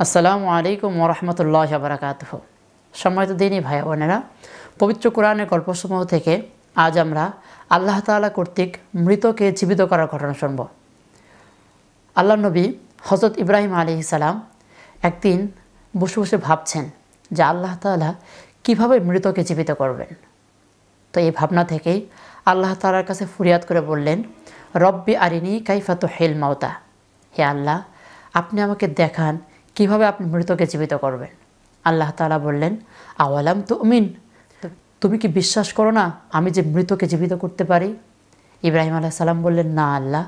আসসালামু আলাইকুম ওয়া রাহমাতুল্লাহি ওয়া বারাকাতুহু। সম্মানিত দিনী ভাই বোনেরা, পবিত্র কোরআনের গল্পসমূহ থেকে আজ আমরা আল্লাহ তাআলা কর্তৃক মৃতকে জীবিত করার ঘটনা শুনব। আল্লাহ নবী হযরত ইব্রাহিম আলাইহিস সালাম একদিন বসে বসে ভাবছেন যে আল্লাহ তাআলা কীভাবে মৃতকে জীবিত করবেন। তো এই ভাবনা থেকেই আল্লাহ তাআলার কাছে ফরিয়াদ করে বললেন, রব্বি আরিনি কাইফা তুহিল মাউতা। হে আল্লাহ, আপনি আমাকে দেখান কিভাবে আপনি মৃতকে জীবিত করবেন। আল্লাহ তাআলা বললেন, আওয়ালাম তুমিন, তুমি কি বিশ্বাস করো না আমি যে মৃতকে জীবিত করতে পারি? ইব্রাহিম আলাইহিস সালাম বললেন, না আল্লাহ,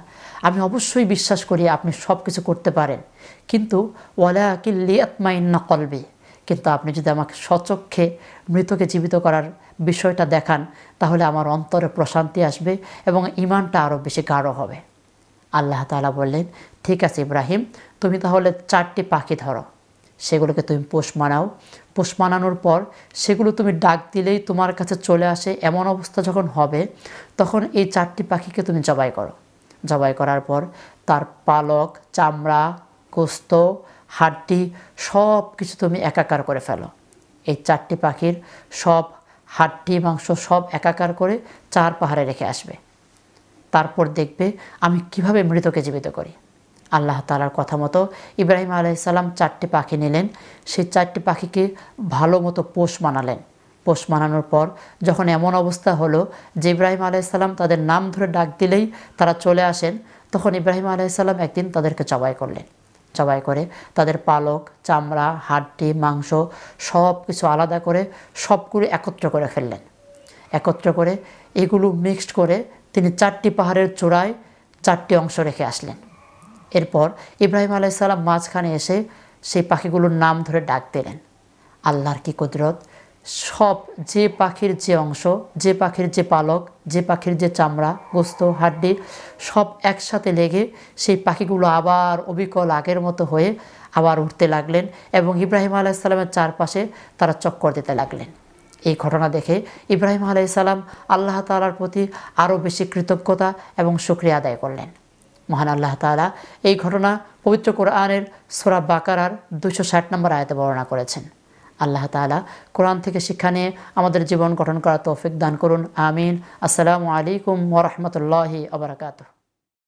আমি অবশ্যই বিশ্বাস করি আপনি সব কিছু করতে পারেন, কিন্তু ওয়ালাকিন লিয়াতমাইন্না কলবি, কিন্তু আপনি যদি আমাকে স্বচক্ষে মৃতকে জীবিত করার বিষয়টা দেখান তাহলে আমার অন্তরে প্রশান্তি আসবে এবং ঈমানটা আরও বেশি গাঢ় হবে। আল্লাহ তাআলা বললেন, ঠিক আছে ইব্রাহিম, তুমি তাহলে 4টি পাখি ধরো, সেগুলোকে তুমি পোষ মানাও। পোষ মানানোর পর সেগুলো তুমি ডাক দিলেই তোমার কাছে চলে আসে, এমন অবস্থা যখন হবে তখন এই 4টি পাখিকে তুমি জবাই করো। জবাই করার পর তার পালক, চামড়া, গোস্ত, হাড্ডি সব কিছু তুমি একাকার করে ফেলো। এই 4টি পাখির সব হাড্ডি মাংস সব একাকার করে 4 পাহাড়ে রেখে আসবে। তারপর দেখবে আমি কিভাবে মৃতকে জীবিত করি। আল্লাহ তাআলার কথা মতো ইব্রাহিম আলাইহিস সালাম 4টি পাখি নিলেন। সেই 4টি পাখিকে ভালো মতো পোষ মানালেন। পোষ মানানোর পর যখন এমন অবস্থা হলো যে ইব্রাহিম আলাইহিস সালাম তাদের নাম ধরে ডাক দিলেই তারা চলে আসেন, তখন ইব্রাহিম আলাইহিস সালাম একদিন তাদেরকে জবাই করলেন। জবাই করে তাদের পালক, চামড়া, হাড্ডি, মাংস সব কিছু আলাদা করে সবগুলো একত্র করে ফেললেন। একত্র করে এগুলো মিক্সড করে তিনি 4টি পাহাড়ের চূড়ায় 4টি অংশ রেখে আসলেন। এরপর ইব্রাহিম আলাইহিস সালাম মাঝখানে এসে সেই পাখিগুলোর নাম ধরে ডাক দিলেন। আল্লাহর কি কুদরত! সব যে পাখির যে অংশ, যে পাখির যে পালক, যে পাখির যে চামড়া, গোস্ত, হাড্ডি সব একসাথে লেগে সেই পাখিগুলো আবার অবিকল আগের মতো হয়ে আবার উঠতে লাগলেন এবং ইব্রাহিম আলাইহিস সালামের চারপাশে তারা চক্কর দিতে লাগলেন। এই ঘটনা দেখে ইব্রাহিম আলাইহিস সালাম আল্লাহ তাআলার প্রতি আরও বেশি কৃতজ্ঞতা এবং শুকরিয়া আদায় করলেন। মহান আল্লাহ তাআলা এই ঘটনা পবিত্র কোরআনের সূরা বাকারার 260 নম্বর আয়াতে বর্ণনা করেছেন। আল্লাহ তাআলা কোরআন থেকে শিক্ষা নিয়ে আমাদের জীবন গঠন করার তৌফিক দান করুন। আমিন। আসসালামু আলাইকুম ওয়া রাহমাতুল্লাহি ওয়া বারাকাতুহু।